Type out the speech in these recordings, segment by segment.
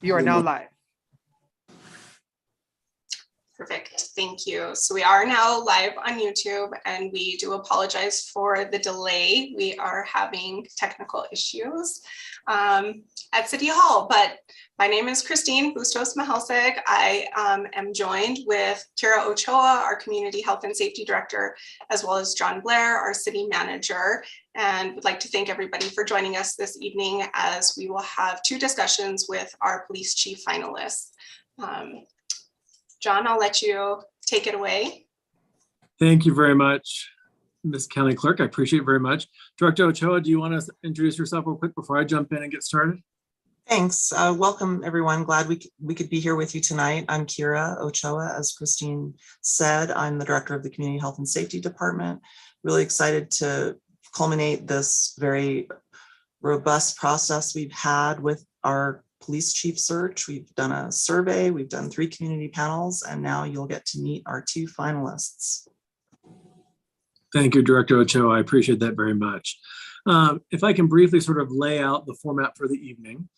You are now live. Perfect, thank you. So we are now live on YouTube, and we do apologize for the delay. We are having technical issues at City Hall, but my name is Christine Bustos Mahalsig. I am joined with Kira Ochoa, our Community Health and Safety Director, as well as John Blair, our City Manager. And would like to thank everybody for joining us this evening, as we will have two discussions with our police chief finalists. John, I'll let you take it away. Thank you very much, Ms. County Clerk. I appreciate it very much. Director Ochoa, do you want to introduce yourself real quick before I jump in and get started? Thanks. Welcome, everyone. Glad we could be here with you tonight. I'm Kira Ochoa. As Christine said, I'm the Director of the Community Health and Safety Department. Really excited to culminate this very robust process we've had with our police chief search. We've done a survey, we've done 3 community panels, and now you'll get to meet our 2 finalists. Thank you, Director Ochoa. I appreciate that very much. If I can briefly sort of lay out the format for the evening.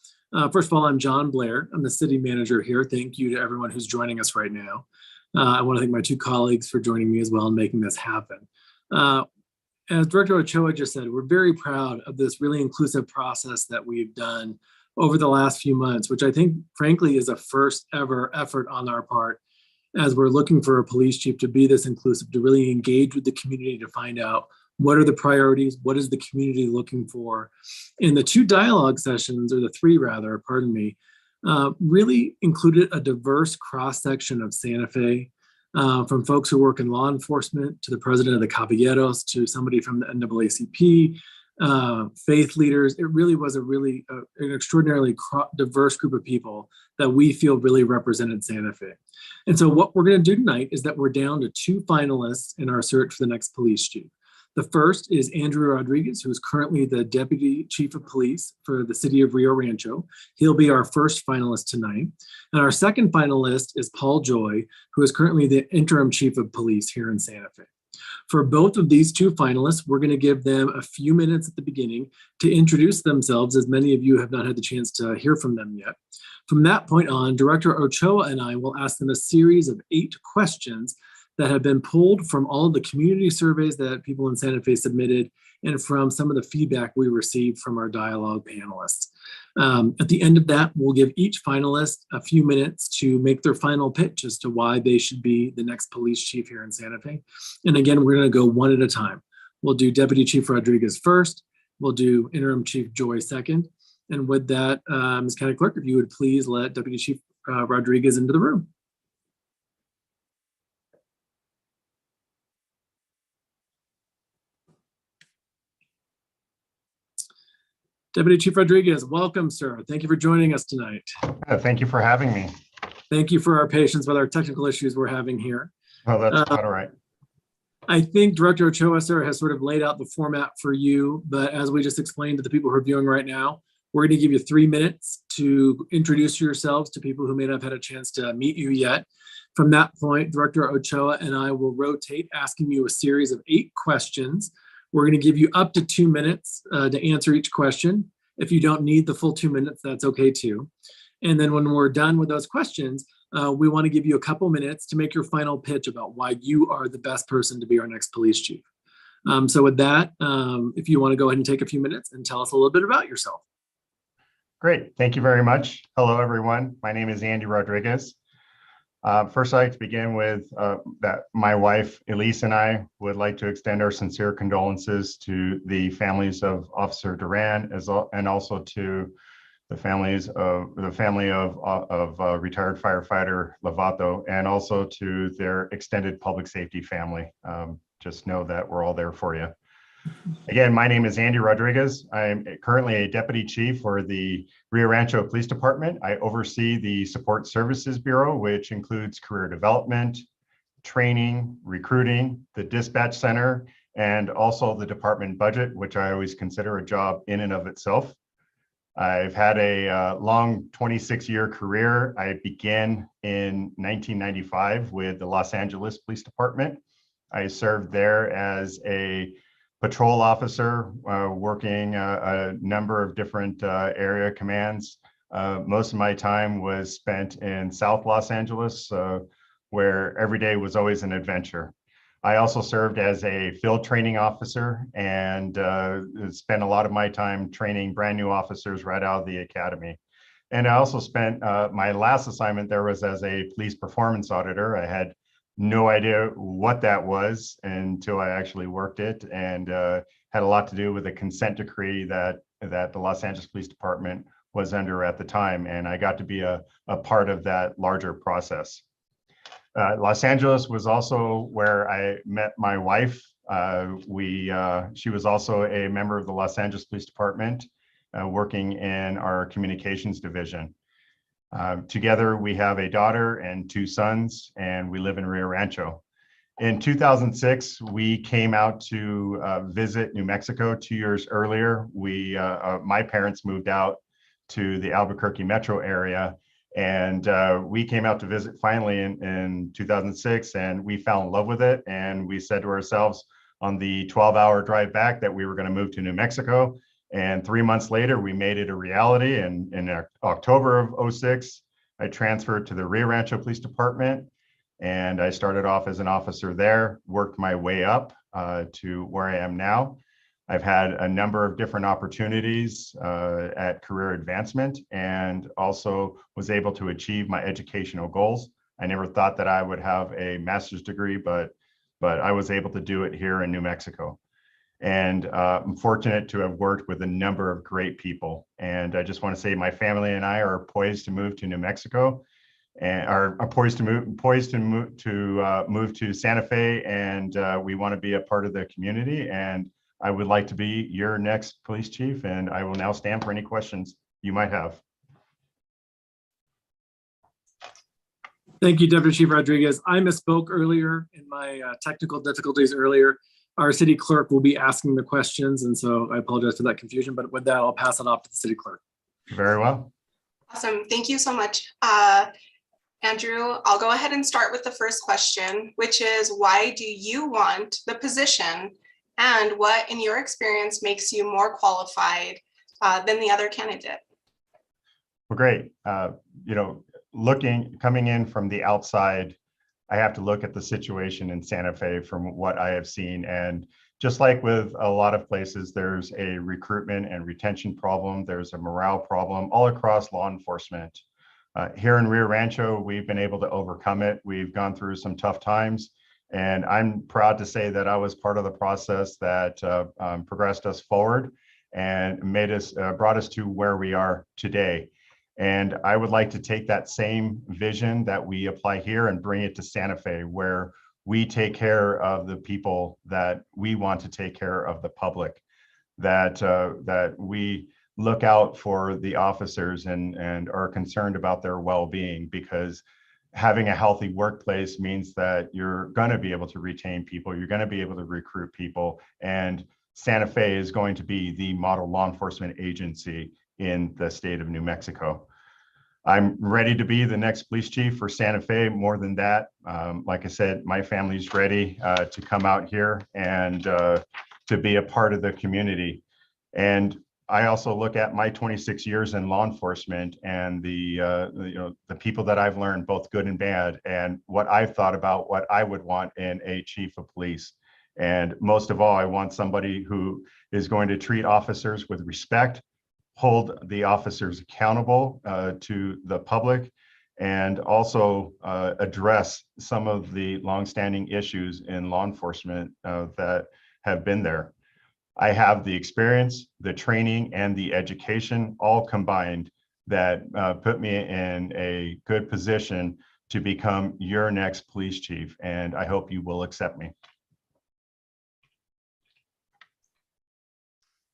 First of all, I'm John Blair. I'm the city manager here. Thank you to everyone who's joining us right now. I want to thank my 2 colleagues for joining me as well and making this happen. As Director Ochoa just said, we're very proud of this really inclusive process that we've done over the last few months, which I think, frankly, is a first ever effort on our part, as we're looking for a police chief to be this inclusive, to really engage with the community to find out what are the priorities, what is the community looking for. And the 2 dialogue sessions, or the 3 rather, pardon me, really included a diverse cross-section of Santa Fe, from folks who work in law enforcement, to the president of the Caballeros, to somebody from the NAACP, faith leaders. It really was an extraordinarily diverse group of people that we feel really represented Santa Fe. And so what we're going to do tonight is that we're down to 2 finalists in our search for the next police chief. The first is Andrew Rodriguez, who is currently the Deputy Chief of Police for the city of Rio Rancho. He'll be our first finalist tonight. And our second finalist is Paul Joy, who is currently the Interim Chief of Police here in Santa Fe. For both of these 2 finalists, we're going to give them a few minutes at the beginning to introduce themselves, as many of you have not had the chance to hear from them yet. From that point on, Director Ochoa and I will ask them a series of 8 questions that have been pulled from all of the community surveys that people in Santa Fe submitted, and from some of the feedback we received from our dialogue panelists. At the end of that, we'll give each finalist a few minutes to make their final pitch as to why they should be the next police chief here in Santa Fe. And again, we're going to go one at a time. We'll do Deputy Chief Rodriguez first. We'll do Interim Chief Joy second. And with that, Ms. County Clerk, if you would please let Deputy Chief Rodriguez into the room. Deputy Chief Rodriguez, welcome, sir. Thank you for joining us tonight. Thank you for having me. Thank you for our patience with our technical issues we're having here. Oh, that's quite all right. I think Director Ochoa, sir, has sort of laid out the format for you, but as we just explained to the people who are viewing right now, we're going to give you 3 minutes to introduce yourselves to people who may not have had a chance to meet you yet. From that point, Director Ochoa and I will rotate, asking you a series of 8 questions. We're going to give you up to 2 minutes to answer each question. If you don't need the full 2 minutes, that's okay too. And then when we're done with those questions, we want to give you a couple minutes to make your final pitch about why you are the best person to be our next police chief. So with that, if you want to go ahead and take a few minutes and tell us a little bit about yourself. Great, thank you very much. Hello, everyone. My name is Andy Rodriguez. First, I'd like to begin with that my wife, Elise, and I would like to extend our sincere condolences to the families of Officer Duran, and also to the family of retired firefighter Lovato, and also to their extended public safety family. Just know that we're all there for you. Again, my name is Andy Rodriguez. I'm currently a deputy chief for the Rio Rancho Police Department. I oversee the Support Services Bureau, which includes career development, training, recruiting, the dispatch center, and also the department budget, which I always consider a job in and of itself. I've had a long 26-year career. I began in 1995 with the Los Angeles Police Department. I served there as a patrol officer, working a number of different area commands, Most of my time was spent in South Los Angeles, where every day was always an adventure. I also served as a field training officer and spent a lot of my time training brand new officers right out of the academy. And I also spent my last assignment there was as a police performance auditor. I had no idea what that was until I actually worked it, and had a lot to do with a consent decree that the Los Angeles Police Department was under at the time. And I got to be a part of that larger process. Los Angeles was also where I met my wife. She was also a member of the Los Angeles Police Department, working in our communications division. Together, we have a daughter and 2 sons, and we live in Rio Rancho. In 2006, we came out to visit New Mexico. 2 years earlier, my parents moved out to the Albuquerque metro area, and we came out to visit finally in 2006, and we fell in love with it. And we said to ourselves on the 12-hour drive back that we were going to move to New Mexico. And 3 months later, we made it a reality. And in October of 2006, I transferred to the Rio Rancho Police Department. And I started off as an officer there, worked my way up to where I am now. I've had a number of different opportunities at career advancement, and also was able to achieve my educational goals. I never thought that I would have a master's degree, but I was able to do it here in New Mexico. And I'm fortunate to have worked with a number of great people. And I just want to say my family and I are poised to move to New Mexico, and are poised to move to Santa Fe, and we want to be a part of the community. And I would like to be your next police chief, and I will now stand for any questions you might have. Thank you, Deputy Chief Rodriguez. I misspoke earlier in my technical difficulties earlier. Our city clerk will be asking the questions, and so I apologize for that confusion, but with that, I'll pass it off to the city clerk. Very well. Awesome. Thank you so much. Andrew, I'll go ahead and start with the first question, which is, why do you want the position, and what in your experience makes you more qualified than the other candidate? Well, great. Coming in from the outside, I have to look at the situation in Santa Fe from what I have seen. And just like with a lot of places, there's a recruitment and retention problem. There's a morale problem all across law enforcement. Here in Rio Rancho, we've been able to overcome it. We've gone through some tough times, and I'm proud to say that I was part of the process that progressed us forward and brought us to where we are today. And I would like to take that same vision that we apply here and bring it to Santa Fe, where we take care of the people that we want to take care of the public, that we look out for the officers and are concerned about their well-being, because having a healthy workplace means that you're going to be able to retain people, you're going to be able to recruit people, and Santa Fe is going to be the model law enforcement agency in the state of New Mexico. I'm ready to be the next police chief for Santa Fe. More than that, like I said, my family's ready to come out here and to be a part of the community. And I also look at my 26 years in law enforcement and the people that I've learned, both good and bad, and what I've thought about what I would want in a chief of police. And most of all, I want somebody who is going to treat officers with respect, hold the officers accountable to the public, and also address some of the longstanding issues in law enforcement that have been there. I have the experience, the training, and the education all combined that put me in a good position to become your next police chief, and I hope you will accept me.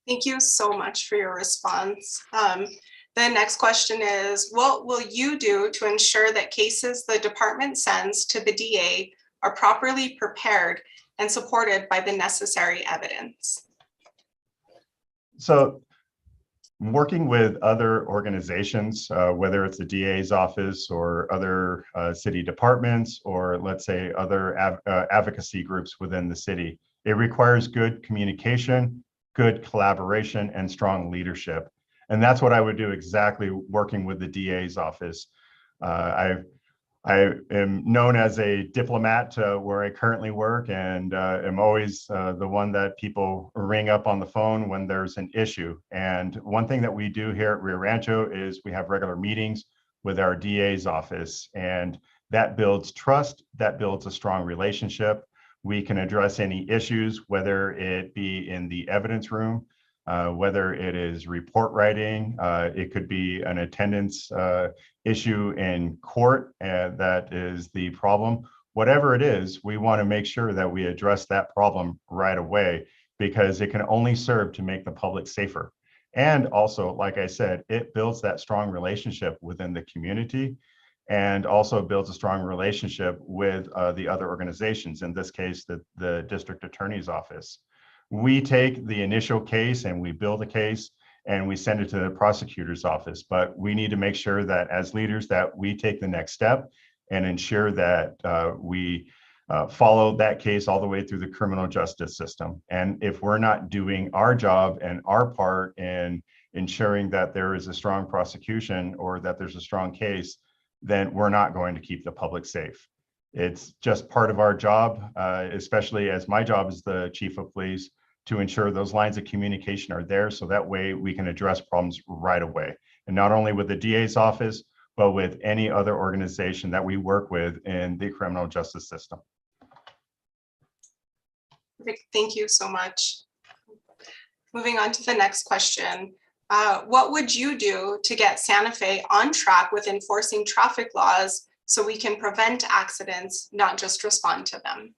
Thank you so much for your response. The next question is, what will you do to ensure that cases the department sends to the DA are properly prepared and supported by the necessary evidence? So working with other organizations, whether it's the DA's office or other city departments, or let's say other advocacy groups within the city, it requires good communication, good collaboration, and strong leadership. And that's what I would do exactly working with the DA's office. I am known as a diplomat where I currently work, and am always the one that people ring up on the phone when there's an issue. And one thing that we do here at Rio Rancho is we have regular meetings with our DA's office, and that builds trust, that builds a strong relationship. We can address any issues, whether it be in the evidence room, whether it is report writing, it could be an attendance issue in court that is the problem. Whatever it is, we want to make sure that we address that problem right away, because it can only serve to make the public safer. And also, like I said, it builds that strong relationship within the community, and also builds a strong relationship with the other organizations, in this case, the district attorney's office. We take the initial case and we build a case and we send it to the prosecutor's office, but we need to make sure that as leaders that we take the next step and ensure that we follow that case all the way through the criminal justice system. And if we're not doing our job and our part in ensuring that there is a strong prosecution or that there's a strong case, then we're not going to keep the public safe. It's just part of our job, especially as my job as the chief of police, to ensure those lines of communication are there, so that way we can address problems right away. And not only with the DA's office, but with any other organization that we work with in the criminal justice system. Perfect. Thank you so much. Moving on to the next question. What would you do to get Santa Fe on track with enforcing traffic laws so we can prevent accidents, not just respond to them?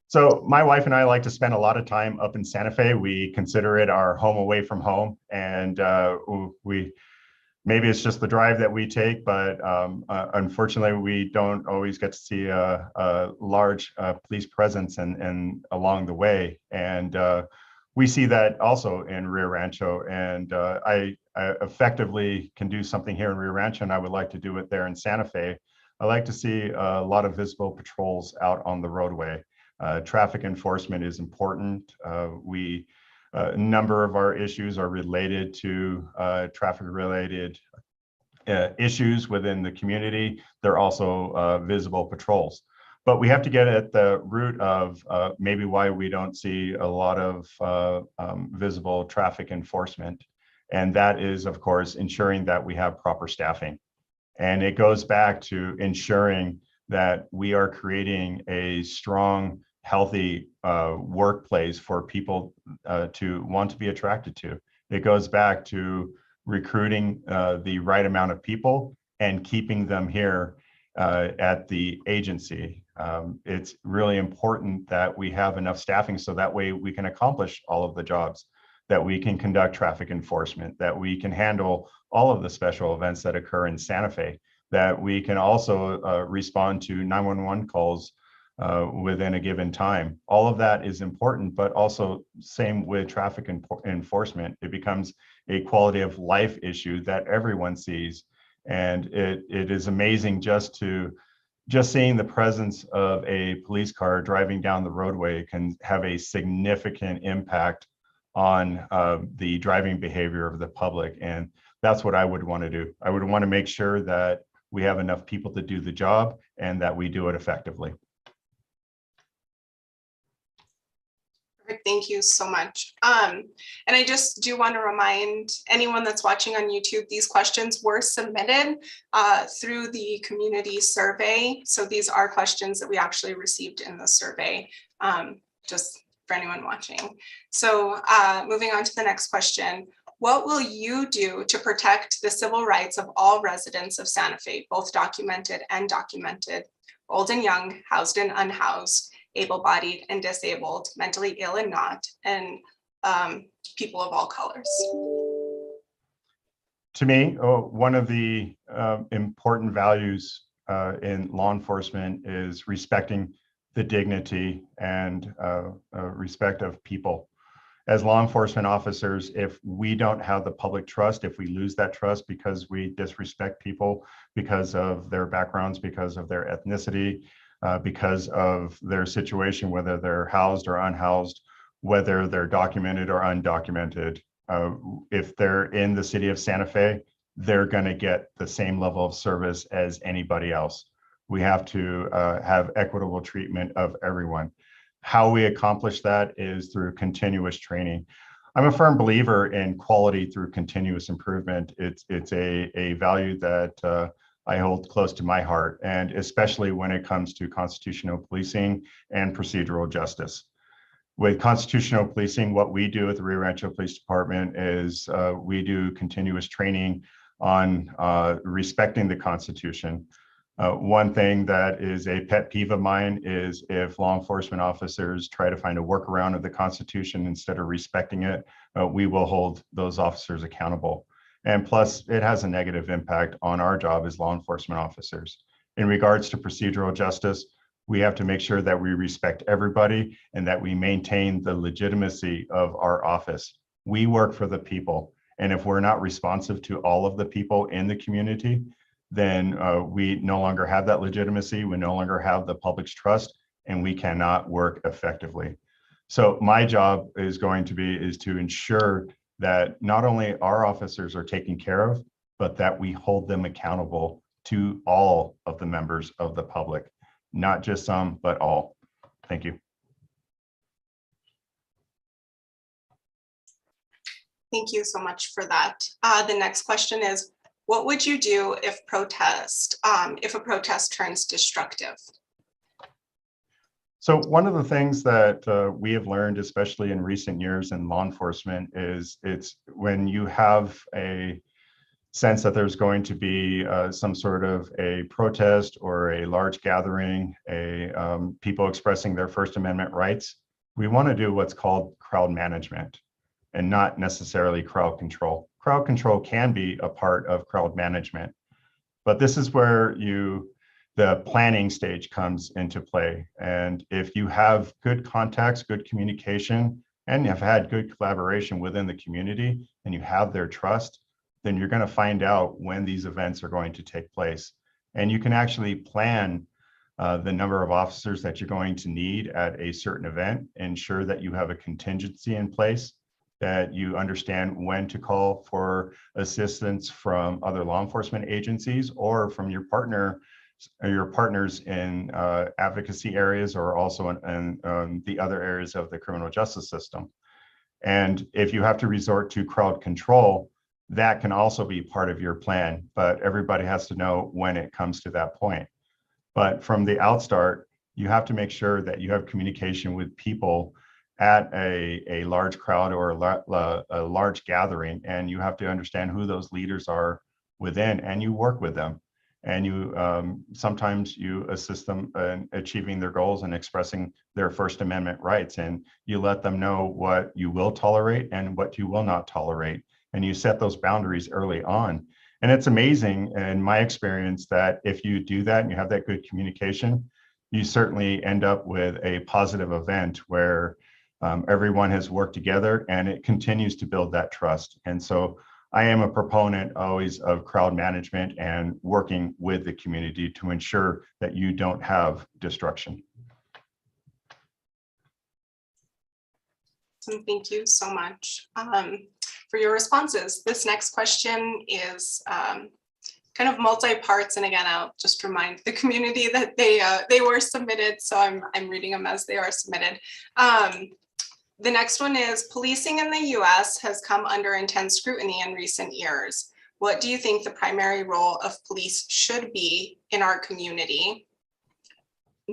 So my wife and I like to spend a lot of time up in Santa Fe. We consider it our home away from home. And maybe it's just the drive that we take, but unfortunately, we don't always get to see a large police presence and along the way. And we see that also in Rio Rancho. And I effectively can do something here in Rio Rancho, and I would like to do it there in Santa Fe. I like to see a lot of visible patrols out on the roadway. Traffic enforcement is important. A number of our issues are related to traffic-related issues within the community. They're also visible patrols. But we have to get at the root of maybe why we don't see a lot of visible traffic enforcement. And that is, of course, ensuring that we have proper staffing. And it goes back to ensuring that we are creating a strong, healthy workplace for people to want to be attracted to. It goes back to recruiting the right amount of people and keeping them here at the agency. It's really important that we have enough staffing so that way we can accomplish all of the jobs, that we can conduct traffic enforcement, that we can handle all of the special events that occur in Santa Fe, that we can also respond to 911 calls within a given time. All of that is important, but also same with traffic enforcement. It becomes a quality of life issue that everyone sees. And it is amazing just seeing the presence of a police car driving down the roadway can have a significant impact on the driving behavior of the public. And that's what I would want to do. I would want to make sure that we have enough people to do the job and that we do it effectively. Perfect. Thank you so much. And I just do want to remind anyone that's watching on YouTube, these questions were submitted through the community survey. So these are questions that we actually received in the survey, just for anyone watching. So moving on to the next question. What will you do to protect the civil rights of all residents of Santa Fe, both documented and undocumented, old and young, housed and unhoused, able-bodied and disabled, mentally ill and not, and people of all colors? To me, one of the important values in law enforcement is respecting the dignity and respect of people. As law enforcement officers, if we don't have the public trust, if we lose that trust because we disrespect people because of their backgrounds, because of their ethnicity, because of their situation, whether they're housed or unhoused, whether they're documented or undocumented, If they're in the city of Santa Fe, they're going to get the same level of service as anybody else. We have to have equitable treatment of everyone. How we accomplish that is through continuous training. I'm a firm believer in quality through continuous improvement. It's a value that I hold close to my heart, and especially when it comes to constitutional policing and procedural justice. With constitutional policing, what we do at the Rio Rancho Police Department is we do continuous training on respecting the Constitution. One thing that is a pet peeve of mine is if law enforcement officers try to find a workaround of the Constitution instead of respecting it, we will hold those officers accountable. And plus, it has a negative impact on our job as law enforcement officers. In regards to procedural justice, we have to make sure that we respect everybody and that we maintain the legitimacy of our office. We work for the people. And if we're not responsive to all of the people in the community, then we no longer have that legitimacy. We no longer have the public's trust, and we cannot work effectively. So my job is to ensure that not only our officers are taken care of, but that we hold them accountable to all of the members of the public, not just some, but all. Thank you. Thank you so much for that. The next question is, what would you do if a protest turns destructive? So one of the things that we have learned, especially in recent years in law enforcement, is it's when you have a sense that there's going to be some sort of a protest or a large gathering, people expressing their First Amendment rights, we want to do what's called crowd management and not necessarily crowd control. Crowd control can be a part of crowd management, but this is where the planning stage comes into play. And if you have good contacts, good communication, and have had good collaboration within the community, and you have their trust, then you're going to find out when these events are going to take place. And you can actually plan the number of officers that you're going to need at a certain event, ensure that you have a contingency in place, that you understand when to call for assistance from other law enforcement agencies or from your partners in advocacy areas, or also in the other areas of the criminal justice system. And if you have to resort to crowd control, that can also be part of your plan, but everybody has to know when it comes to that point. But from the outstart, you have to make sure that you have communication with people at a large crowd or a large gathering, and you have to understand who those leaders are within, and you work with them. And you sometimes you assist them in achieving their goals and expressing their First Amendment rights, and you let them know what you will tolerate and what you will not tolerate, and you set those boundaries early on. And it's amazing in my experience that if you do that and you have that good communication, you certainly end up with a positive event where everyone has worked together, and it continues to build that trust. And so I am a proponent always of crowd management and working with the community to ensure that you don't have destruction. So thank you so much for your responses. This next question is kind of multi-parts, and again, I'll just remind the community that they were submitted, so I'm reading them as they are submitted. The next one is, policing in the US has come under intense scrutiny in recent years. What do you think the primary role of police should be in our community?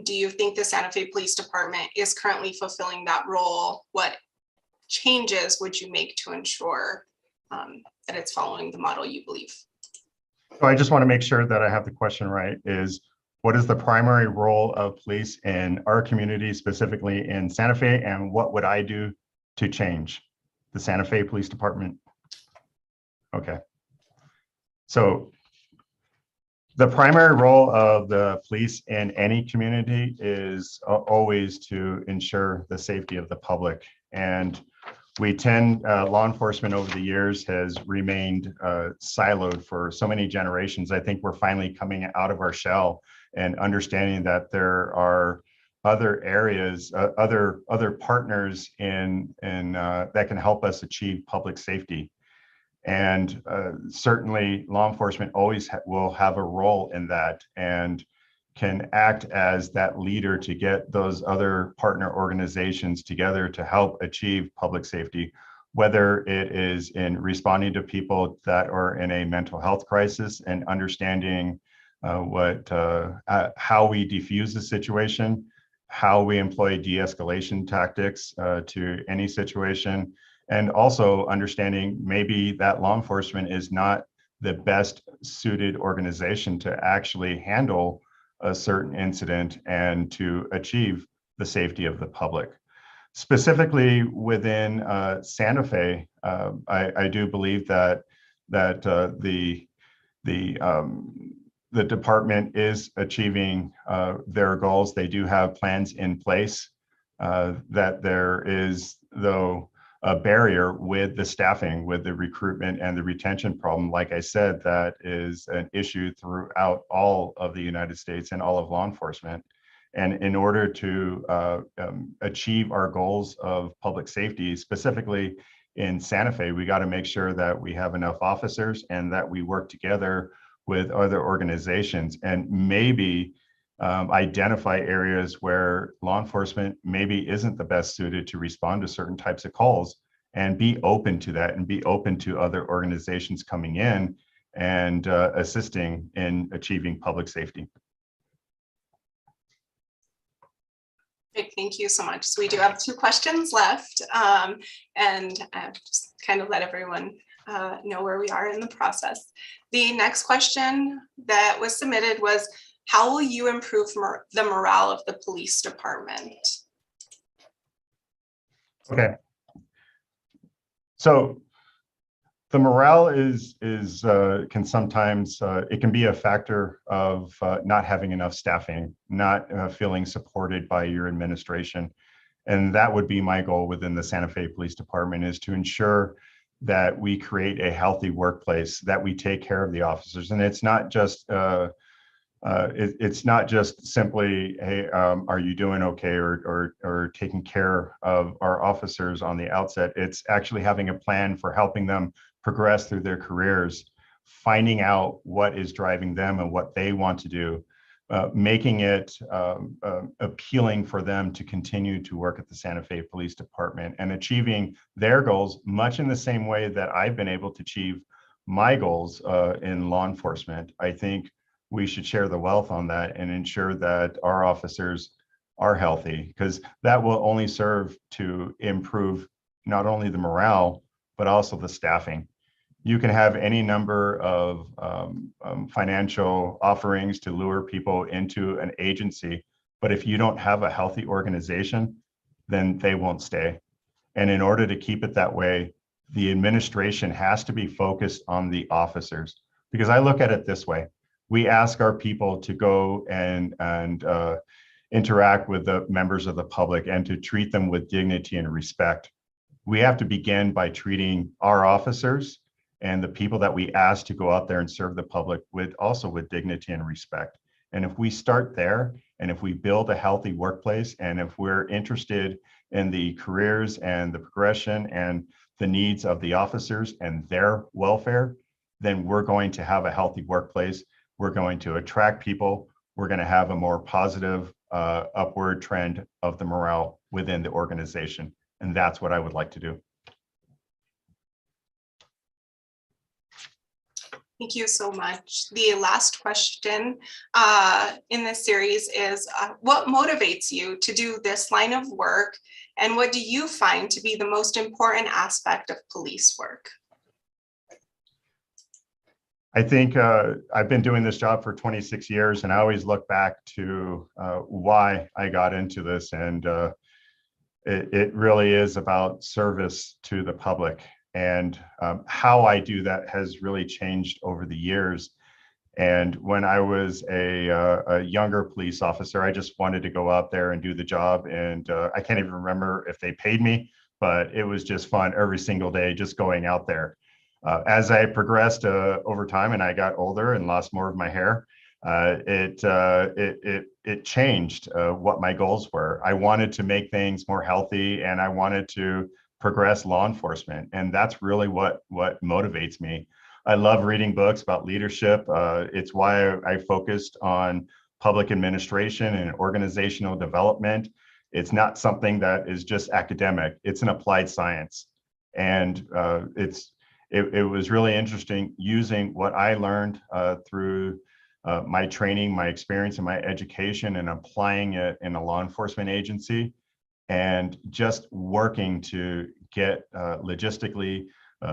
Do you think the Santa Fe Police Department is currently fulfilling that role? What changes would you make to ensure that it's following the model you believe? So I just want to make sure that I have the question right. Is what is the primary role of police in our community, specifically in Santa Fe, and what would I do to change the Santa Fe Police Department? Okay. So the primary role of the police in any community is always to ensure the safety of the public. And we tend, law enforcement over the years has remained siloed for so many generations. I think we're finally coming out of our shell and understanding that there are other areas, other partners in that can help us achieve public safety. And certainly law enforcement always will have a role in that and can act as that leader to get those other partner organizations together to help achieve public safety, whether it is in responding to people that are in a mental health crisis and understanding how we defuse the situation, how we employ de-escalation tactics to any situation, and also understanding maybe that law enforcement is not the best suited organization to actually handle a certain incident and to achieve the safety of the public. Specifically within Santa Fe, I do believe that the department is achieving their goals. They do have plans in place. That there is, though, a barrier with the staffing, with the recruitment and the retention problem. Like I said, that is an issue throughout all of the United States and all of law enforcement. And in order to achieve our goals of public safety, specifically in Santa Fe, we got to make sure that we have enough officers and that we work together with other organizations and maybe identify areas where law enforcement maybe isn't the best suited to respond to certain types of calls, and be open to that and be open to other organizations coming in and assisting in achieving public safety. Thank you so much. So we do have 2 questions left, and just kind of let everyone know where we are in the process. The next question that was submitted was, how will you improve the morale of the police department? Okay. So the morale can sometimes, it can be a factor of not having enough staffing, not feeling supported by your administration. And that would be my goal within the Santa Fe Police Department, is to ensure that we create a healthy workplace, that we take care of the officers. And it's not just it's not just simply, hey, are you doing okay, or taking care of our officers on the outset. It's actually having a plan for helping them progress through their careers, finding out what is driving them and what they want to do, making it appealing for them to continue to work at the Santa Fe Police Department and achieving their goals, much in the same way that I've been able to achieve my goals in law enforcement. I think we should share the wealth on that and ensure that our officers are healthy, because that will only serve to improve not only the morale, but also the staffing. You can have any number of financial offerings to lure people into an agency, but if you don't have a healthy organization, then they won't stay. And in order to keep it that way, the administration has to be focused on the officers, because I look at it this way. We ask our people to go and interact with the members of the public and to treat them with dignity and respect. We have to begin by treating our officers and the people that we ask to go out there and serve the public with dignity and respect. And if we start there, and if we build a healthy workplace, and if we're interested in the careers and the progression and the needs of the officers and their welfare, then we're going to have a healthy workplace. We're going to attract people. We're going to have a more positive upward trend of the morale within the organization. And that's what I would like to do. Thank you so much. The last question in this series is, what motivates you to do this line of work? And what do you find to be the most important aspect of police work? I think I've been doing this job for 26 years, and I always look back to why I got into this. And it really is about service to the public. And how I do that has really changed over the years. And when I was a younger police officer, I just wanted to go out there and do the job. And I can't even remember if they paid me, but it was just fun every single day, just going out there. As I progressed over time and I got older and lost more of my hair, It changed what my goals were. I wanted to make things more healthy, and I wanted to progress law enforcement, and that's really what motivates me. I love reading books about leadership. It's why I focused on public administration and organizational development. It's not something that is just academic. It's an applied science, and it was really interesting using what I learned through my training, my experience, and my education, and applying it in a law enforcement agency, and just working to get logistically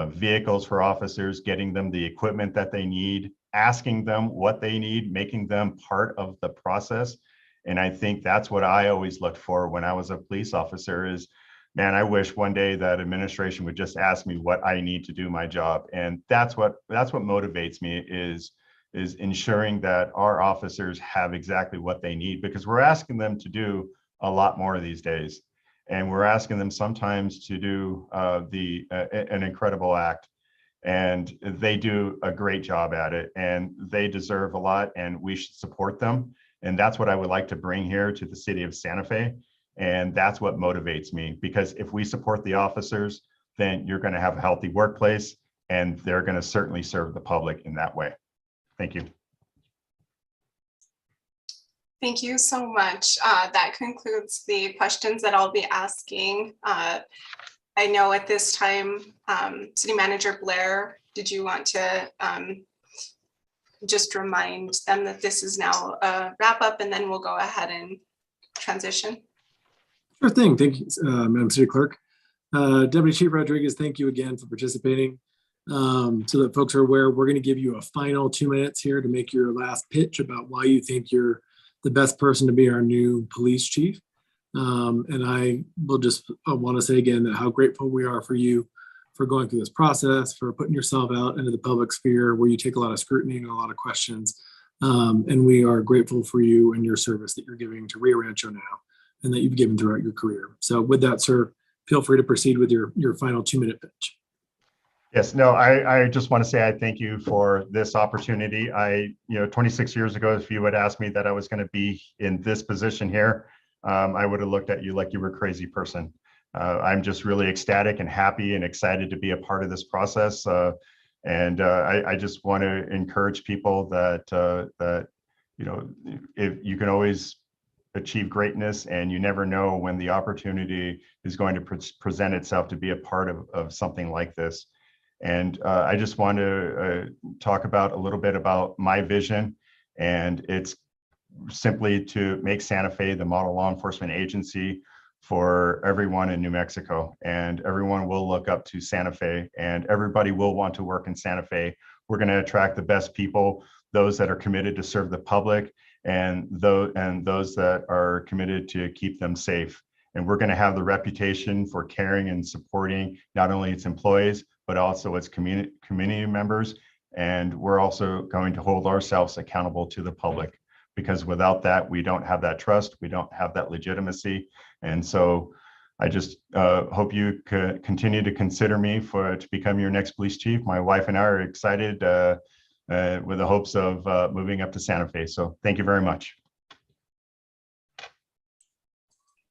vehicles for officers, getting them the equipment that they need, asking them what they need, making them part of the process. And I think that's what I always looked for when I was a police officer is, man, I wish one day that administration would just ask me what I need to do my job. And that's what motivates me is ensuring that our officers have exactly what they need, because we're asking them to do a lot more these days. And we're asking them sometimes to do an incredible act. And they do a great job at it, and they deserve a lot, and we should support them. And that's what I would like to bring here to the city of Santa Fe. And that's what motivates me, because if we support the officers, then you're going to have a healthy workplace, and they're going to certainly serve the public in that way. Thank you. Thank you so much. That concludes the questions that I'll be asking. I know at this time, City Manager Blair, did you want to just remind them that this is now a wrap up, and then we'll go ahead and transition? Sure thing. Thank you, Madam City Clerk. Deputy Chief Rodriguez, thank you again for participating. So that folks are aware, we're going to give you a final 2 minutes here to make your last pitch about why you think you're the best person to be our new police chief. And I will just want to say again that how grateful we are for you for going through this process, for putting yourself out into the public sphere where you take a lot of scrutiny and a lot of questions. And we are grateful for you and your service that you're giving to Rio Rancho now and that you've given throughout your career. So with that, sir, feel free to proceed with your final 2 minute pitch. Yes, no, I just want to say I thank you for this opportunity. 26 years ago, if you had asked me that I was going to be in this position here, I would have looked at you like you were a crazy person. I'm just really ecstatic and happy and excited to be a part of this process. And I just want to encourage people that if you can always achieve greatness, and you never know when the opportunity is going to present itself to be a part of something like this. And I just want to talk about a little bit about my vision, and it's simply to make Santa Fe the model law enforcement agency for everyone in New Mexico, and everyone will look up to Santa Fe, and everybody will want to work in Santa Fe. We're going to attract the best people, those that are committed to serve the public, and those that are committed to keep them safe. And we're going to have the reputation for caring and supporting not only its employees, but also its community members. And we're also going to hold ourselves accountable to the public, because without that, we don't have that trust, we don't have that legitimacy. And so I just hope you could continue to consider me to become your next police chief. My wife and I are excited with the hopes of moving up to Santa Fe. So thank you very much.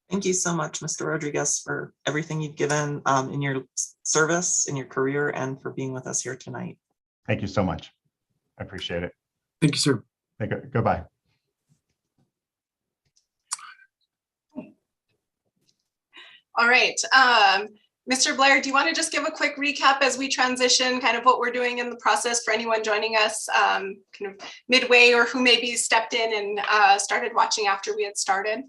Thank you so much, Mr. Rodriguez, for everything you've given in your service, in your career, and for being with us here tonight. Thank you so much. I appreciate it. Thank you, sir. Goodbye. All right. Mr. Blair, do you want to just give a quick recap as we transition, kind of what we're doing in the process for anyone joining us kind of midway, or who maybe stepped in and started watching after we had started?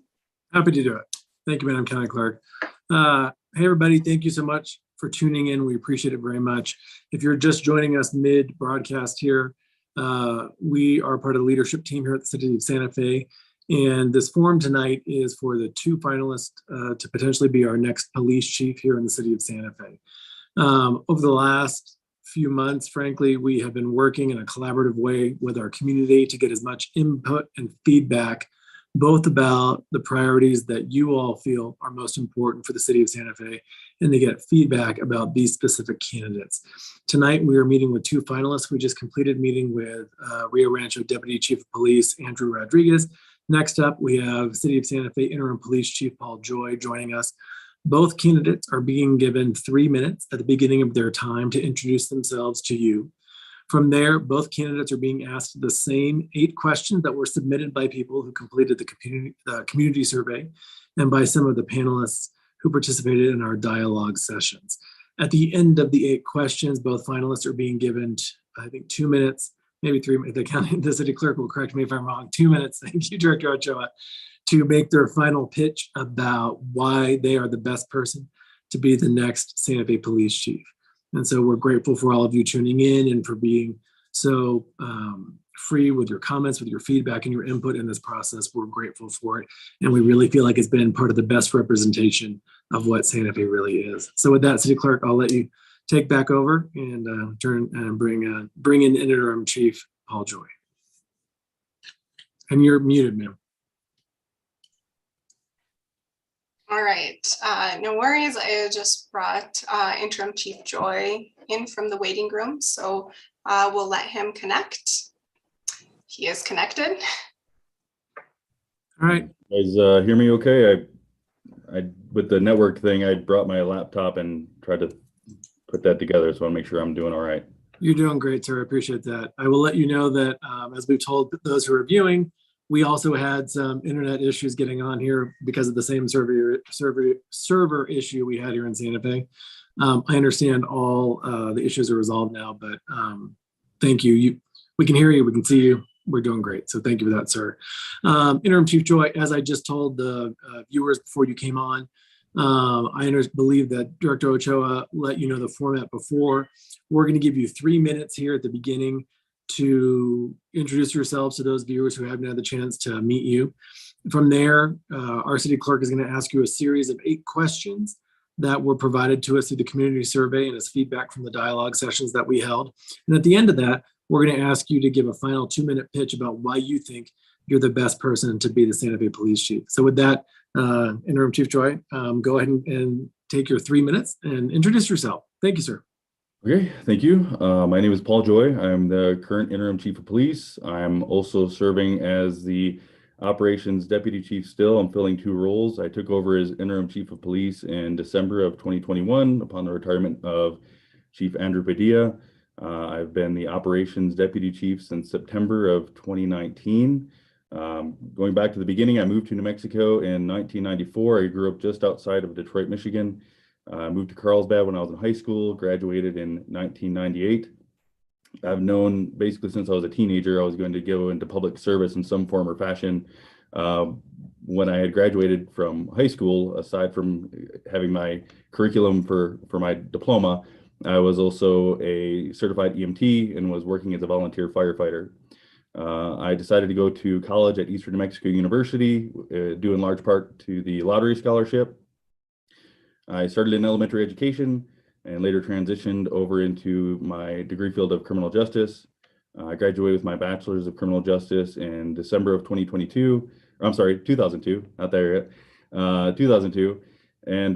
Happy to do it. Thank you, Madam County Clerk. Hey, everybody, thank you so much for tuning in. We appreciate it very much. If you're just joining us mid-broadcast here, we are part of the leadership team here at the City of Santa Fe. And this forum tonight is for the two finalists to potentially be our next police chief here in the City of Santa Fe. Over the last few months, frankly, we have been working in a collaborative way with our community to get as much input and feedback both about the priorities that you all feel are most important for the city of Santa Fe, and to get feedback about these specific candidates. Tonight, we are meeting with two finalists. We just completed meeting with Rio Rancho Deputy Chief of Police, Andrew Rodriguez. Next up, we have City of Santa Fe Interim Police Chief Paul Joy joining us. Both candidates are being given 3 minutes at the beginning of their time to introduce themselves to you. From there, both candidates are being asked the same 8 questions that were submitted by people who completed the community survey and by some of the panelists who participated in our dialogue sessions. At the end of the 8 questions, both finalists are being given, I think, 2 minutes, maybe 3 minutes. The city clerk will correct me if I'm wrong. 2 minutes, thank you, Director Ochoa, to make their final pitch about why they are the best person to be the next Santa Fe Police Chief. And so we're grateful for all of you tuning in and for being so free with your comments, with your feedback and your input in this process. We're grateful for it. And we really feel like it's been part of the best representation of what Santa Fe really is. So with that, City Clerk, I'll let you take back over and turn and bring in Interim Chief Paul Joy. And you're muted, ma'am. All right, no worries. I just brought Interim Chief Joy in from the waiting room, so we'll let him connect. He is connected. All right. Guys, hear me okay? I with the network thing, I brought my laptop and tried to put that together, so I want to make sure I'm doing all right. You're doing great, sir. I appreciate that. I will let you know that as we've told those who are viewing, we also had some internet issues getting on here because of the same server issue we had here in Santa Fe. I understand all the issues are resolved now, but thank you. We can hear you, we can see you. We're doing great. So thank you for that, sir. Interim Chief Joy, as I just told the viewers before you came on, I believe that Director Ochoa let you know the format before. We're going to give you 3 minutes here at the beginning to introduce yourselves to those viewers who haven't had the chance to meet you. From there, our city clerk is going to ask you a series of 8 questions that were provided to us through the community survey and as feedback from the dialogue sessions that we held. And at the end of that, we're going to ask you to give a final 2-minute pitch about why you think you're the best person to be the Santa Fe Police Chief. So with that, Interim Chief Joy, go ahead and take your 3 minutes and introduce yourself. Thank you, sir. Okay, thank you. My name is Paul Joy. I'm the current Interim Chief of Police. I'm also serving as the Operations Deputy Chief still. I'm filling 2 roles. I took over as Interim Chief of Police in December of 2021 upon the retirement of Chief Andrew Padilla. I've been the Operations Deputy Chief since September of 2019. Going back to the beginning, I moved to New Mexico in 1994. I grew up just outside of Detroit, Michigan. I moved to Carlsbad when I was in high school, graduated in 1998. I've known basically since I was a teenager, I was going to go into public service in some form or fashion. When I had graduated from high school, aside from having my curriculum for my diploma, I was also a certified EMT and was working as a volunteer firefighter. I decided to go to college at Eastern New Mexico University, due in large part to the lottery scholarship. I started in elementary education and later transitioned over into my degree field of criminal justice. I graduated with my bachelor's of criminal justice in December of 2002, not there yet, 2002, and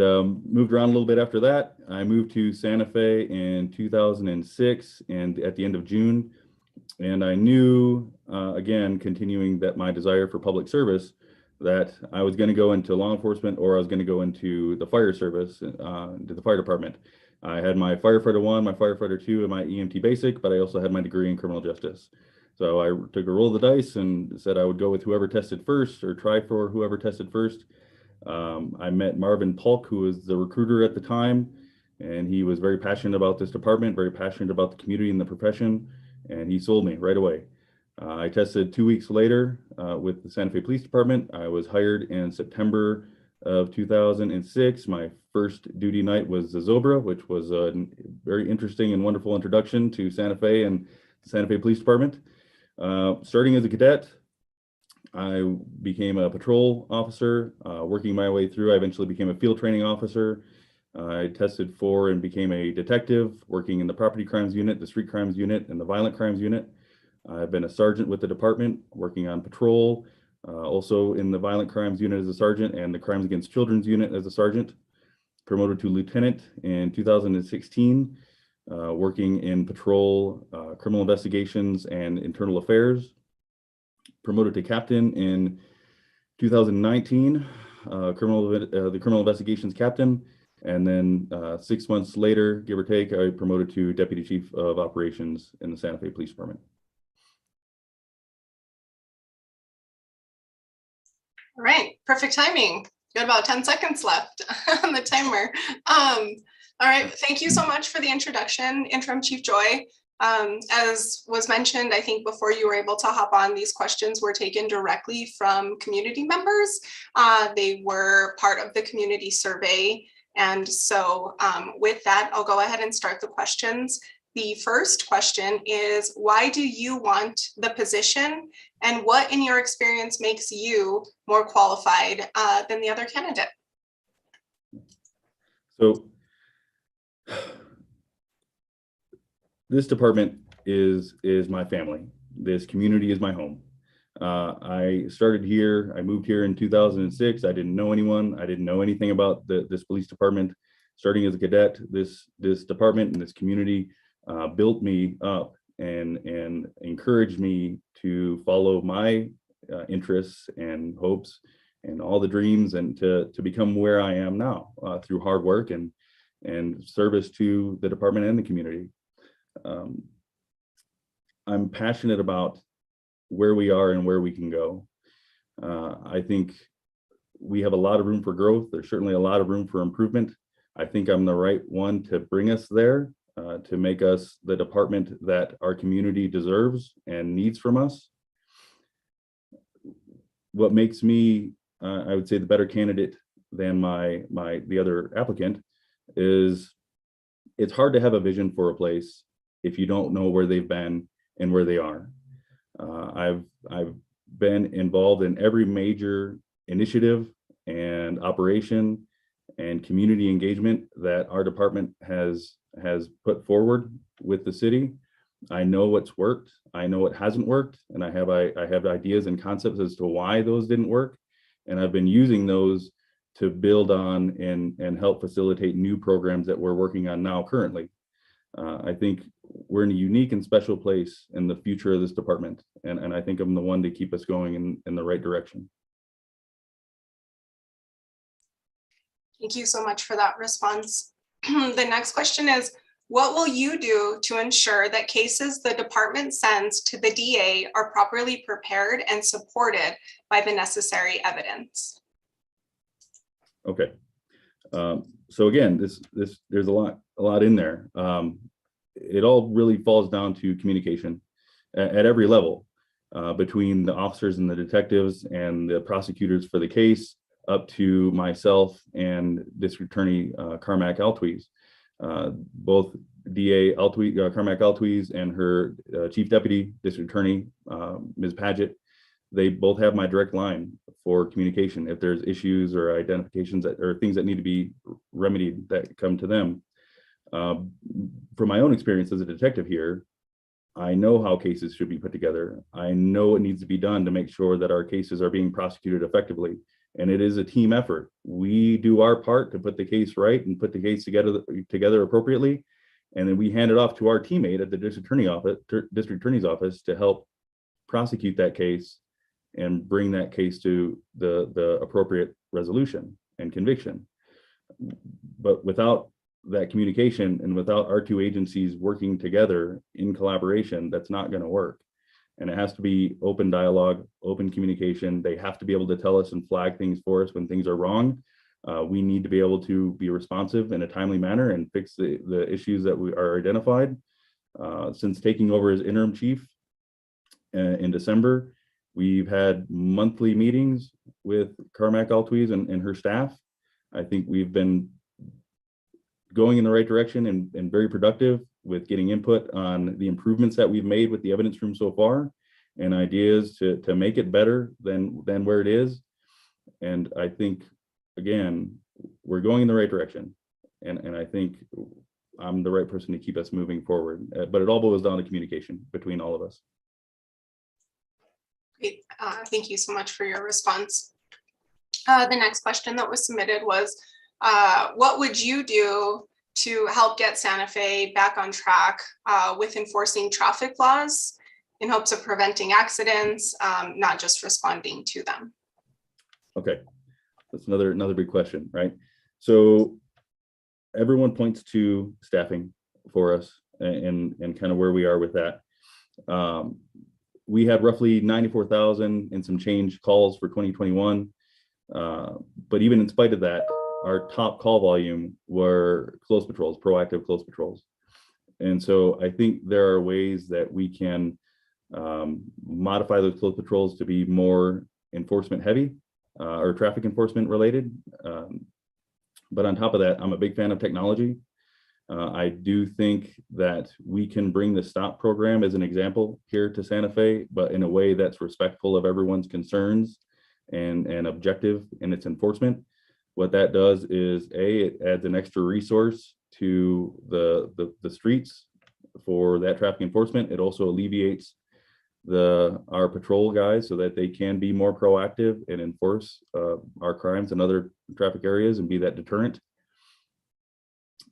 moved around a little bit after that. I moved to Santa Fe in 2006 and at the end of June. And I knew, again, continuing that my desire for public service, that I was going to go into law enforcement or I was going to go into the fire service, to the fire department. I had my firefighter 1, my firefighter 2, and my EMT basic, but I also had my degree in criminal justice. So I took a roll of the dice and said I would go with whoever tested first or try for whoever tested first. I met Marvin Polk, who was the recruiter at the time, and he was very passionate about this department, very passionate about the community and the profession, and he sold me right away. I tested 2 weeks later with the Santa Fe Police Department. I was hired in September of 2006. My first duty night was the Zobra, which was a very interesting and wonderful introduction to Santa Fe and the Santa Fe Police Department. Starting as a cadet, I became a patrol officer, working my way through. I eventually became a field training officer. I tested for and became a detective, working in the property crimes unit, the street crimes unit, and the violent crimes unit. I've been a sergeant with the department, working on patrol, Also in the violent crimes unit as a sergeant and the crimes against children's unit as a sergeant. Promoted to lieutenant in 2016, working in patrol, criminal investigations, and internal affairs. Promoted to captain in 2019, the criminal investigations captain. And then 6 months later, give or take, I promoted to deputy chief of operations in the Santa Fe Police Department. All right, perfect timing. You got about 10 seconds left on the timer. All right, thank you so much for the introduction, Interim Chief Joy. As was mentioned, I think before you were able to hop on, these questions were taken directly from community members. They were part of the community survey. And so with that, I'll go ahead and start the questions. The first question is, why do you want the position? And what in your experience makes you more qualified than the other candidate? So this department is my family. This community is my home. I started here, I moved here in 2006. I didn't know anyone. I didn't know anything about this police department. Starting as a cadet, this department and this community built me up and encouraged me to follow my interests and hopes and all the dreams, and to become where I am now through hard work and service to the department and the community. I'm passionate about where we are and where we can go. I think we have a lot of room for growth. There's certainly a lot of room for improvement. I think I'm the right one to bring us there, to make us the department that our community deserves and needs from us. What makes me, I would say, the better candidate than the other applicant is it's hard to have a vision for a place if you don't know where they've been and where they are. I've been involved in every major initiative and operation and community engagement that our department has put forward with the city. I know what's worked, I know what hasn't worked, and I have ideas and concepts as to why those didn't work. And I've been using those to build on and help facilitate new programs that we're working on now currently. I think we're in a unique and special place in the future of this department. And I think I'm the one to keep us going in the right direction. Thank you so much for that response. The next question is, what will you do to ensure that cases the department sends to the DA are properly prepared and supported by the necessary evidence? Okay. So again, there's a lot in there. It all really falls down to communication at every level, between the officers and the detectives and the prosecutors for the case, up to myself and District Attorney Carmack Altwies. Both DA Carmack Altwies and her Chief Deputy District Attorney, Ms. Paget, they both have my direct line for communication. If there's issues or identifications or things that need to be remedied that come to them. From my own experience as a detective here, I know how cases should be put together. I know what needs to be done to make sure that our cases are being prosecuted effectively. And it is a team effort. We do our part to put the case right and put the case together appropriately. And then we hand it off to our teammate at the district attorney's office to help prosecute that case and bring that case to the appropriate resolution and conviction. But without that communication and without our two agencies working together in collaboration, that's not going to work. And it has to be open dialogue, open communication. They have to be able to tell us and flag things for us when things are wrong. We need to be able to be responsive in a timely manner and fix the issues that we are identified. Since taking over as interim chief in December, we've had monthly meetings with Carmack Altwies and her staff. I think we've been going in the right direction and very productive with getting input on the improvements that we've made with the evidence room so far and ideas to make it better than where it is. And I think, again, we're going in the right direction. And I think I'm the right person to keep us moving forward. But it all boils down to communication between all of us. Great. Thank you so much for your response. The next question that was submitted was, what would you do to help get Santa Fe back on track with enforcing traffic laws in hopes of preventing accidents, not just responding to them? Okay, that's another big question, right? So everyone points to staffing for us and kind of where we are with that. We had roughly 94,000 and some change calls for 2021. But even in spite of that, our top call volume were close patrols, proactive close patrols. And so I think there are ways that we can modify those close patrols to be more enforcement heavy or traffic enforcement related. But on top of that, I'm a big fan of technology. I do think that we can bring the STOP program as an example here to Santa Fe, but in a way that's respectful of everyone's concerns and objective in its enforcement. What that does is it adds an extra resource to the streets for that traffic enforcement. It also alleviates our patrol guys so that they can be more proactive and enforce our crimes in other traffic areas and be that deterrent.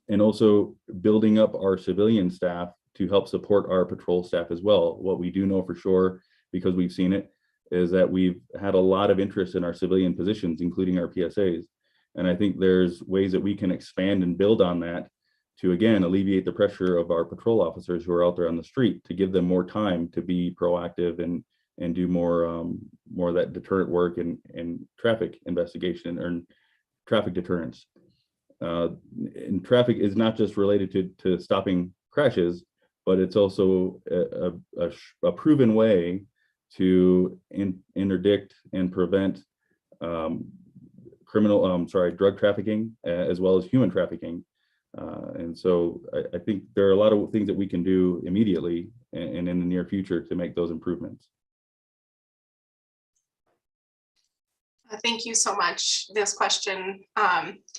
And also building up our civilian staff to help support our patrol staff as well. What we do know for sure, because we've seen it, is that we've had a lot of interest in our civilian positions, including our PSAs. And I think there's ways that we can expand and build on that to, again, alleviate the pressure of our patrol officers who are out there on the street, to give them more time to be proactive and do more of that deterrent work and traffic investigation or traffic deterrence. And traffic is not just related to stopping crashes, but it's also a proven way to interdict and prevent drug trafficking as well as human trafficking. And so I think there are a lot of things that we can do immediately and in the near future to make those improvements. Thank you so much. This question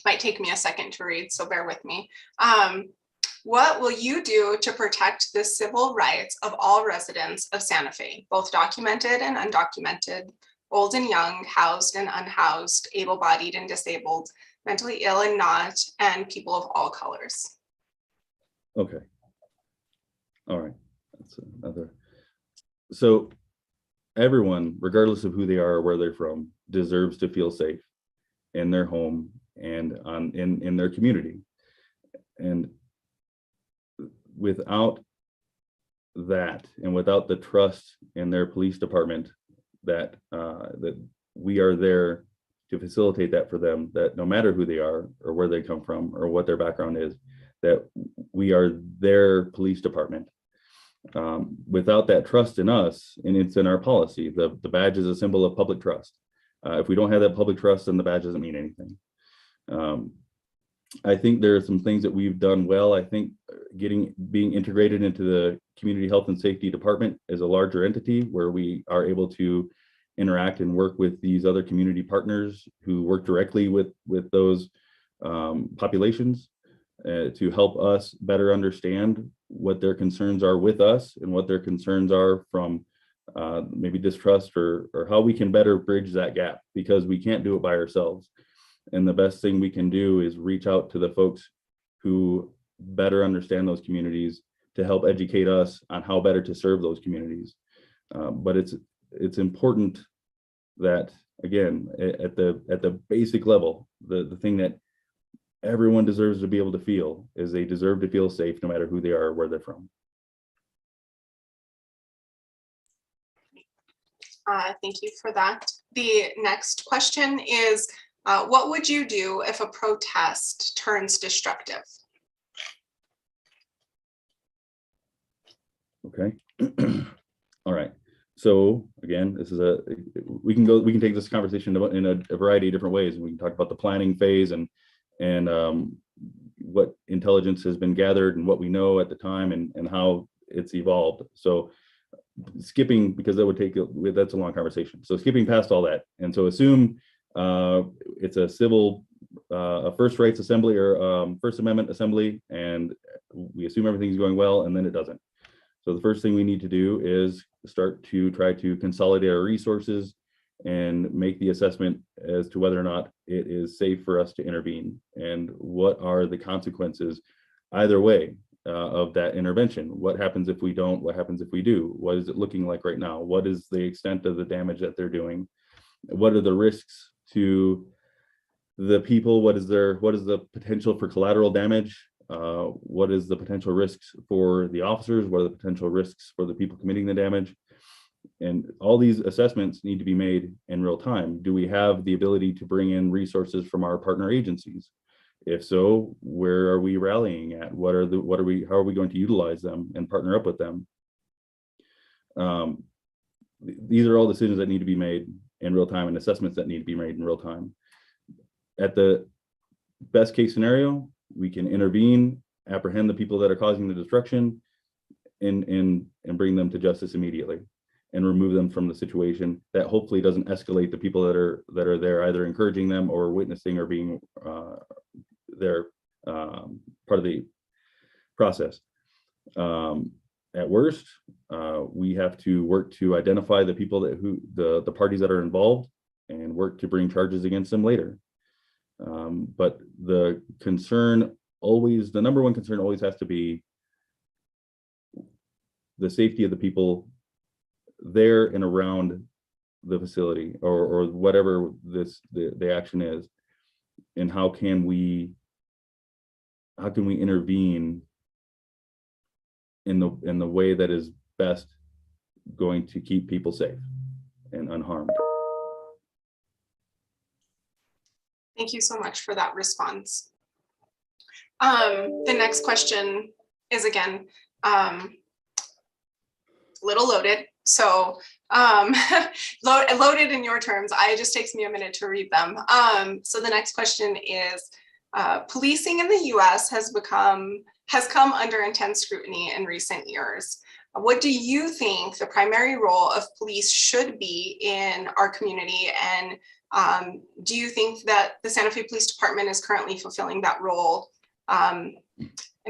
might take me a second to read, so bear with me. What will you do to protect the civil rights of all residents of Santa Fe, both documented and undocumented, old and young, housed and unhoused, able-bodied and disabled, mentally ill and not, and people of all colors? Okay. All right. That's another. So everyone, regardless of who they are or where they're from, deserves to feel safe in their home and in their community. And without that, and without the trust in their police department that we are there to facilitate that for them, that no matter who they are or where they come from or what their background is, that we are their police department. Without that trust in us, and it's in our policy, the badge is a symbol of public trust. If we don't have that public trust, then the badge doesn't mean anything. I think there are some things that we've done well. I think being integrated into the community health and safety department as a larger entity where we are able to interact and work with these other community partners who work directly with those populations to help us better understand what their concerns are with us and what their concerns are from maybe distrust or how we can better bridge that gap, because we can't do it by ourselves. And the best thing we can do is reach out to the folks who better understand those communities to help educate us on how better to serve those communities. But it's important that, again, at the basic level, the thing that everyone deserves to be able to feel is they deserve to feel safe no matter who they are or where they're from. Thank you for that. The next question is, what would you do if a protest turns destructive? Okay. All right. So again, this is we can take this conversation in a variety of different ways. We can talk about the planning phase and what intelligence has been gathered and what we know at the time and how it's evolved. So skipping, because that's a long conversation. So skipping past all that. And so assume it's a civil, a first rights assembly or First Amendment assembly, and we assume everything's going well, and then it doesn't. So the first thing we need to do is start to try to consolidate our resources and make the assessment as to whether or not it is safe for us to intervene, and what are the consequences either way of that intervention. What happens if we don't? What happens if we do? What is it looking like right now? What is the extent of the damage that they're doing? What are the risks to the people? What is the potential for collateral damage? What is the potential risks for the officers? What are the potential risks for the people committing the damage? And all these assessments need to be made in real time. Do we have the ability to bring in resources from our partner agencies? If so, where are we rallying at? How are we going to utilize them and partner up with them? These are all decisions that need to be made in real time, and assessments that need to be made in real time. At the best case scenario, we can intervene, apprehend the people that are causing the destruction, and bring them to justice immediately, and remove them from the situation. That hopefully doesn't escalate the people that are there, either encouraging them or witnessing or being they're part of the process. At worst, we have to work to identify the people the parties that are involved, and work to bring charges against them later. But the number one concern always has to be the safety of the people there and around the facility, or whatever the action is, and how can we intervene in the way that is best going to keep people safe and unharmed. Thank you so much for that response. The next question is again a little loaded. So loaded in your terms. It just takes me a minute to read them. So the next question is, policing in the US has come under intense scrutiny in recent years. What do you think the primary role of police should be in our community? And do you think that the Santa Fe Police Department is currently fulfilling that role? And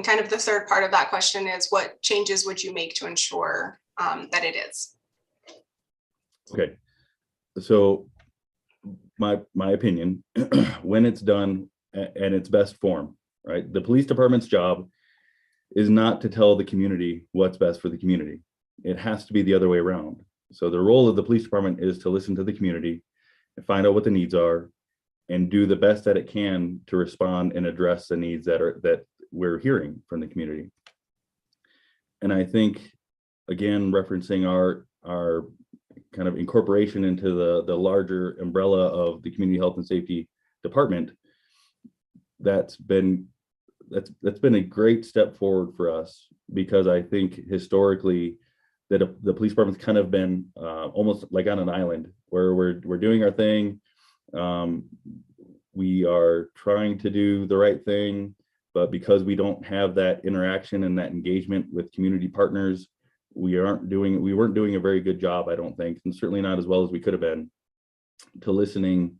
kind of the third part of that question is, what changes would you make to ensure that it is? Okay, so my opinion, when it's done in its best form, right? The police department's job is not to tell the community what's best for the community. It has to be the other way around. So the role of the police department is to listen to the community and find out what the needs are, and do the best that it can to respond and address the needs that we're hearing from the community. And I think, again, referencing our kind of incorporation into the larger umbrella of the community health and safety department, that's been a great step forward for us, because I think historically that the police department's kind of been almost like on an island where we're doing our thing. We are trying to do the right thing, but because we don't have that interaction and that engagement with community partners, we weren't doing a very good job, I don't think, and certainly not as well as we could have been, to listening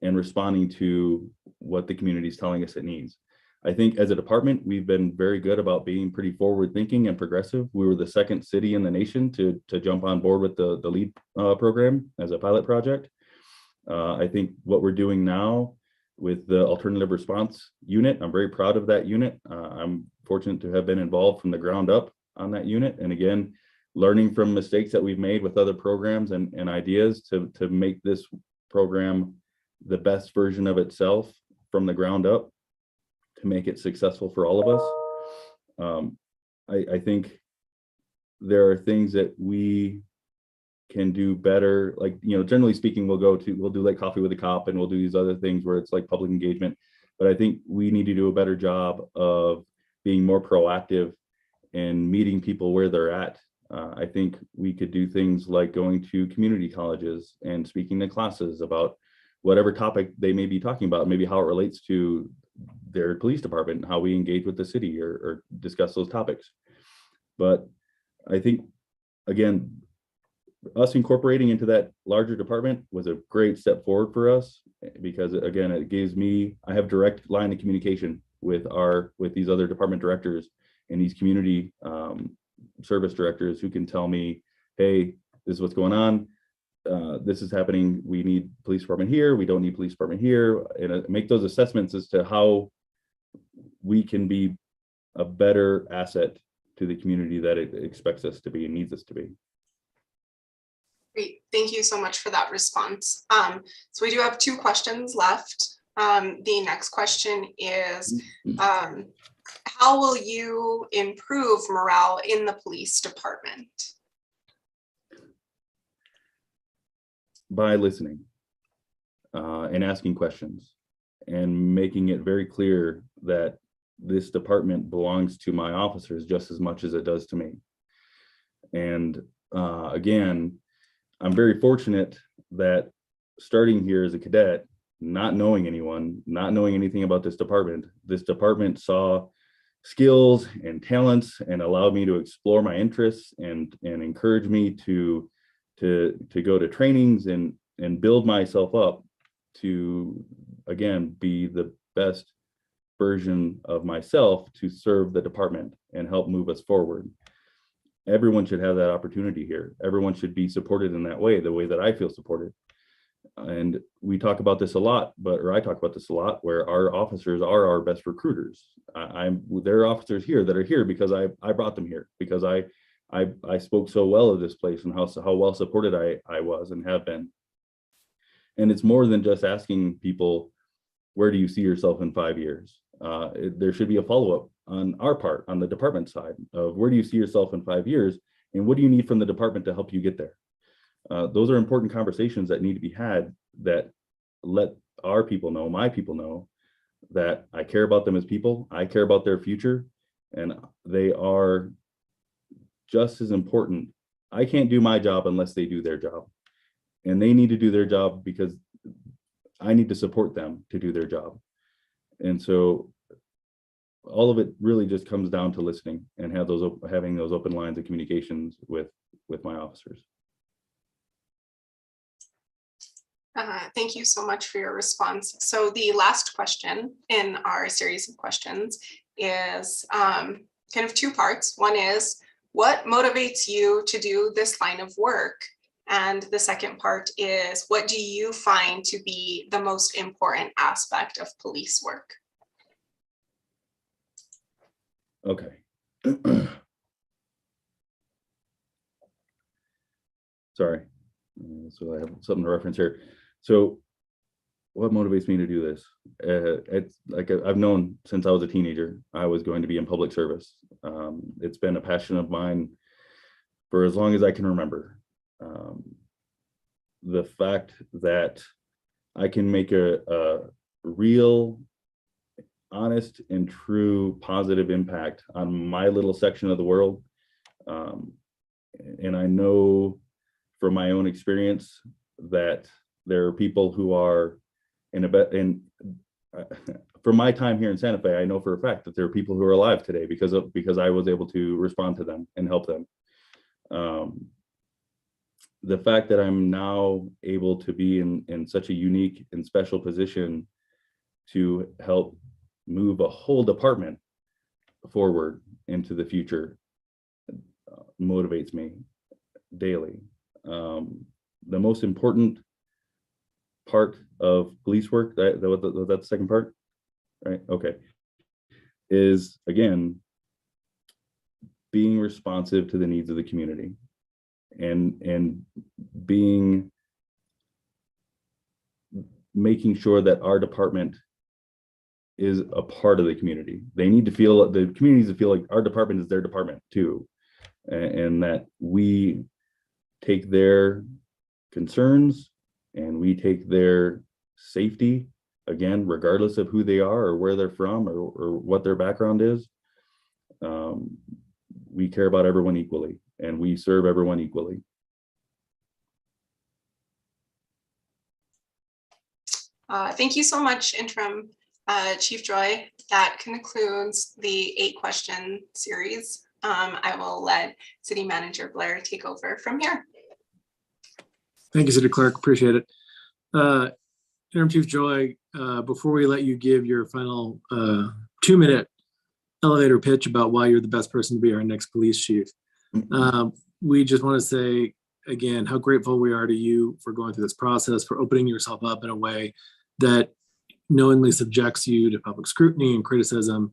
and responding to what the community is telling us it needs. I think as a department, we've been very good about being pretty forward thinking and progressive. We were the second city in the nation to jump on board with the LEAD program as a pilot project. I think what we're doing now with the alternative response unit, I'm very proud of that unit. I'm fortunate to have been involved from the ground up on that unit. And again, learning from mistakes that we've made with other programs and ideas to make this program the best version of itself from the ground up, to make it successful for all of us. I think there are things that we can do better. Like, generally speaking, we'll do like coffee with a cop, and we'll do these other things where it's like public engagement. But I think we need to do a better job of being more proactive and meeting people where they're at. I think we could do things like going to community colleges and speaking to classes about whatever topic they may be talking about, maybe how it relates to their police department, how we engage with the city or discuss those topics. But I think, again, us incorporating into that larger department was a great step forward for us, because again, it gives me, I have direct line of communication with these other department directors and these community service directors who can tell me, hey, this is what's going on. This is happening. We need police department here. We don't need police department here. And make those assessments as to how we can be a better asset to the community that it expects us to be and needs us to be. Great, thank you so much for that response. So we do have 2 questions left. The next question is, how will you improve morale in the police department? By listening and asking questions and making it very clear that this department belongs to my officers just as much as it does to me. And again, I'm very fortunate that starting here as a cadet, not knowing anyone, not knowing anything about this department saw skills and talents and allowed me to explore my interests and encourage me to go to trainings and build myself up to, again, be the best version of myself to serve the department and help move us forward. Everyone should have that opportunity here. Everyone should be supported in that way, the way that I feel supported. And we talk about this a lot, or I talk about this a lot, where our officers are our best recruiters. There are officers here that are here because I brought them here, because I spoke so well of this place and how well supported I was and have been. And it's more than just asking people, where do you see yourself in 5 years? There should be a follow-up on our part, on the department side, of where do you see yourself in 5 years and what do you need from the department to help you get there? Those are important conversations that need to be had, that let our people know, my people know, that I care about them as people, I care about their future, and they are just as important. I can't do my job unless they do their job, and they need to do their job because I need to support them to do their job. And so all of it really just comes down to listening and having those open lines of communications with my officers. Thank you so much for your response. So the last question in our series of questions is kind of 2 parts. One is, what motivates you to do this line of work? And the second part is, what do you find to be the most important aspect of police work? Okay. Sorry. So I have something to reference here. So what motivates me to do this? It's like I've known since I was a teenager, I was going to be in public service. It's been a passion of mine for as long as I can remember. The fact that I can make a real, honest and true positive impact on my little section of the world. And I know from my own experience that there are people who are from my time here in Santa Fe, I know for a fact that there are people who are alive today because I was able to respond to them and help them. The fact that I'm now able to be in such a unique and special position to help move a whole department forward into the future motivates me daily. The most important part of police work, that's the second part, right? Okay, is again being responsive to the needs of the community and making sure that our department is a part of the community. The community needs to feel like our department is their department too, and that we take their concerns and we take their safety, again, regardless of who they are or where they're from or what their background is. We care about everyone equally and we serve everyone equally. Thank you so much, Interim Chief Joy. That concludes the 8-question series. I will let City Manager Blair take over from here. Thank you, City Clerk. Appreciate it. Interim Chief Joy, before we let you give your final 2-minute elevator pitch about why you're the best person to be our next police chief, We just want to say again how grateful we are to you for going through this process, for opening yourself up in a way that knowingly subjects you to public scrutiny and criticism.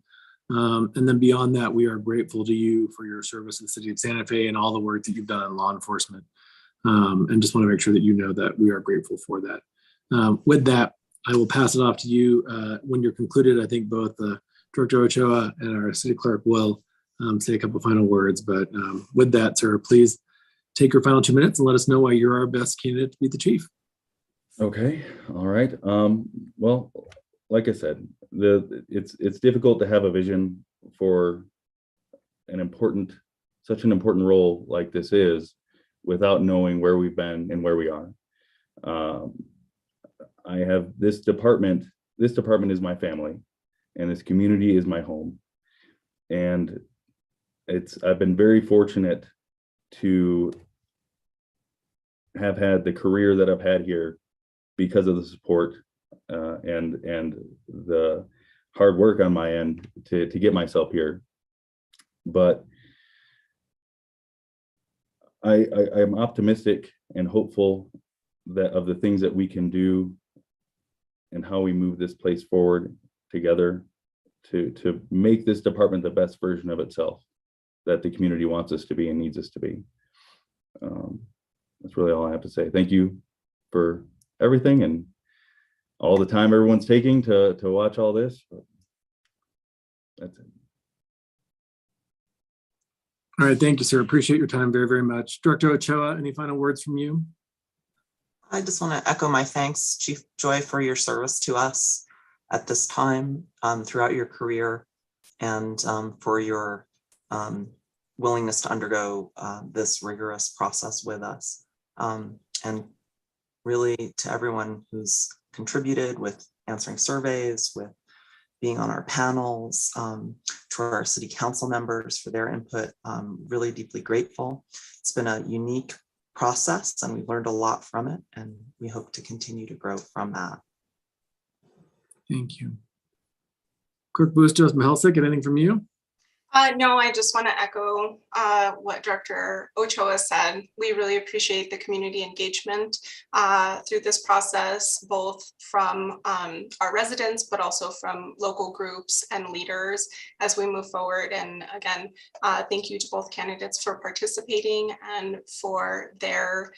And then beyond that, we are grateful to you for your service in the city of Santa Fe and all the work that you've done in law enforcement. And just want to make sure that you know that we are grateful for that. With that, I will pass it off to you. When you're concluded, I think both Director Ochoa and our city clerk will say a couple final words. But with that, sir, please take your final 2 minutes and let us know why you're our best candidate to be the chief. Okay, all right. Well, like I said, it's difficult to have a vision for such an important role like this is without knowing where we've been and where we are. I have this department is my family, and this community is my home. And I've been very fortunate to have had the career that I've had here because of the support and the hard work on my end to get myself here. But I'm optimistic and hopeful that of the things that we can do and how we move this place forward together to make this department the best version of itself that the community wants us to be and needs us to be. That's really all I have to say. Thank you for everything and all the time everyone's taking to watch all this. That's it. All right, thank you, sir. Appreciate your time very, very much. Director Ochoa, any final words from you? I just want to echo my thanks, Chief Joy, for your service to us at this time throughout your career, and for your willingness to undergo this rigorous process with us. And really to everyone who's contributed with answering surveys, with being on our panels, to our city council members for their input, really deeply grateful. It's been a unique process and we've learned a lot from it, and we hope to continue to grow from that. Thank you. Clerk Bustos Mahelsic, anything from you? No, I just want to echo what Director Ochoa said. We really appreciate the community engagement through this process, both from our residents, but also from local groups and leaders as we move forward. And again, thank you to both candidates for participating and for their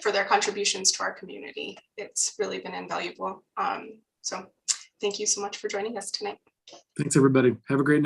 for their contributions to our community. It's really been invaluable. So thank you so much for joining us tonight. Thanks, everybody. Have a great night.